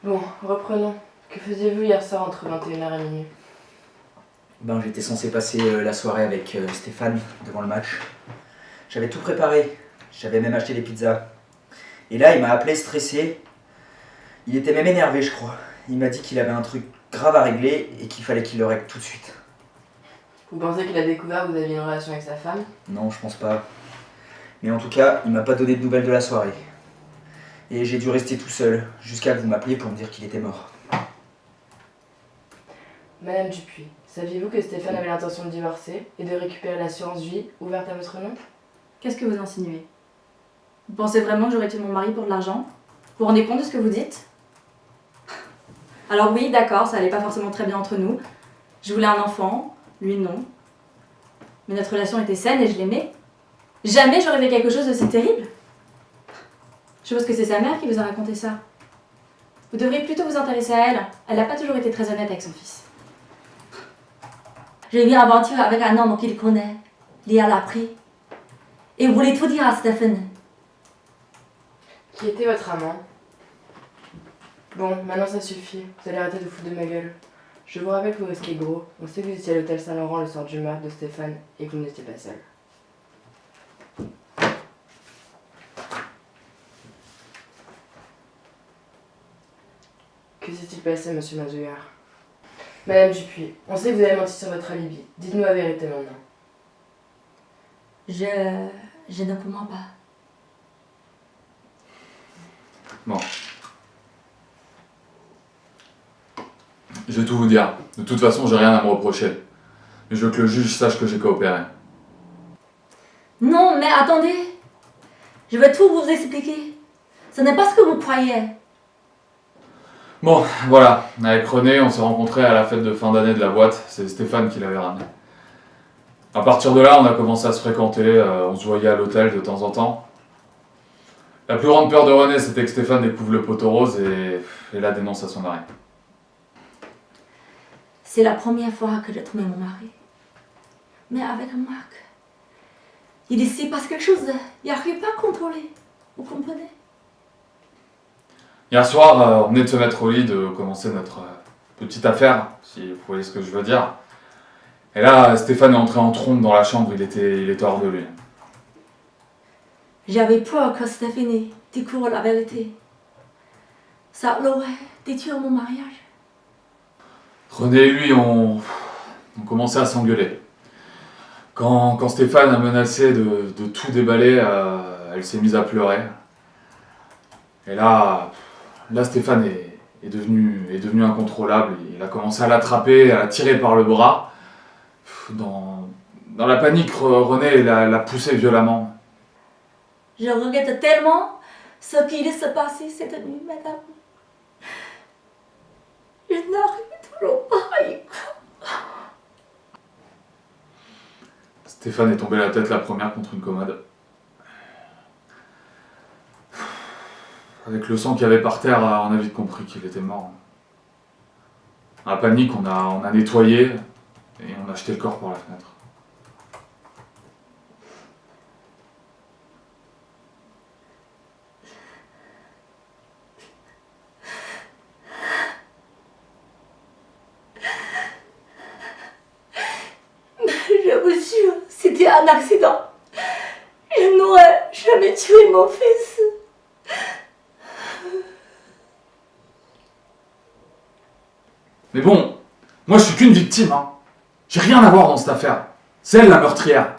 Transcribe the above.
Bon, reprenons. Que faisiez-vous hier soir entre 21h et minuit? J'étais censé passer la soirée avec Stéphane devant le match. J'avais tout préparé. J'avais même acheté des pizzas. Et là, il m'a appelé stressé. Il était même énervé, je crois. Il m'a dit qu'il avait un truc grave à régler et qu'il fallait qu'il le règle tout de suite. Vous pensez qu'il a découvert que vous aviez une relation avec sa femme? Non, je pense pas. Mais en tout cas, il m'a pas donné de nouvelles de la soirée. Et j'ai dû rester tout seul, jusqu'à que vous m'appeliez pour me dire qu'il était mort. Madame Dupuis, saviez-vous que Stéphane avait l'intention de divorcer et de récupérer l'assurance vie ouverte à votre nom? Qu'est-ce que vous insinuez? Vous pensez vraiment que j'aurais tué mon mari pour de l'argent? Vous vous rendez compte de ce que vous dites? Alors oui, d'accord, ça allait pas forcément très bien entre nous. Je voulais un enfant, lui non. Mais notre relation était saine et je l'aimais. Jamais j'aurais fait quelque chose de si terrible. Je suppose que c'est sa mère qui vous a raconté ça. Vous devriez plutôt vous intéresser à elle. Elle n'a pas toujours été très honnête avec son fils. J'ai eu une aventure avec un homme qu'il connaît, Léa l'a pris. Et il voulait tout dire à Stéphane. Qui était votre amant? Bon, maintenant ça suffit. Vous allez arrêter de foutre de ma gueule. Je vous rappelle que vous risquez gros. On sait que vous étiez à l'hôtel Saint-Laurent le soir du meurtre de Stéphane et que vous n'étiez pas seul. Que s'est-il passé, monsieur Mazouillard? Madame Dupuis, on sait que vous avez menti sur votre alibi. Dites-nous la vérité maintenant. Je ne comprends pas. Bon. Je vais tout vous dire. De toute façon, j'ai rien à me reprocher. Mais je veux que le juge sache que j'ai coopéré. Non, mais attendez. Je vais tout vous expliquer. Ce n'est pas ce que vous croyez. Bon, voilà. Avec René, on s'est rencontrés à la fête de fin d'année de la boîte. C'est Stéphane qui l'avait ramené. À partir de là, on a commencé à se fréquenter. On se voyait à l'hôtel de temps en temps. La plus grande peur de René, c'était que Stéphane découvre le poteau rose et la dénonce à son mari. C'est la première fois que j'ai trouvé mon mari. Mais avec Marc, il s'y passe quelque chose. Il n'arrive pas à contrôler. Vous comprenez? Hier soir, on venait de se mettre au lit, de commencer notre petite affaire, si vous voyez ce que je veux dire. Et là, Stéphane est entré en trompe dans la chambre, il était hors de lui. J'avais peur que Stéphanie découvre la vérité. Ça l'aurait détruit mon mariage. René et lui ont commencé à s'engueuler. Quand Stéphane a menacé de tout déballer, elle s'est mise à pleurer. Et là Stéphane est devenu incontrôlable. Il a commencé à l'attraper, à la tirer par le bras. Dans la panique, René l'a poussé violemment. Je regrette tellement ce qui s'est passé cette nuit, madame. Je n'arrive toujours pas à y croire. Stéphane est tombé la tête la première contre une commode. Avec le sang qu'il y avait par terre, on a vite compris qu'il était mort. Dans la panique, on a nettoyé et on a jeté le corps par la fenêtre. Je vous jure, c'était un accident. Je n'aurais jamais tué mon fils. Mais bon, moi je suis qu'une victime, hein. J'ai rien à voir dans cette affaire. C'est elle la meurtrière.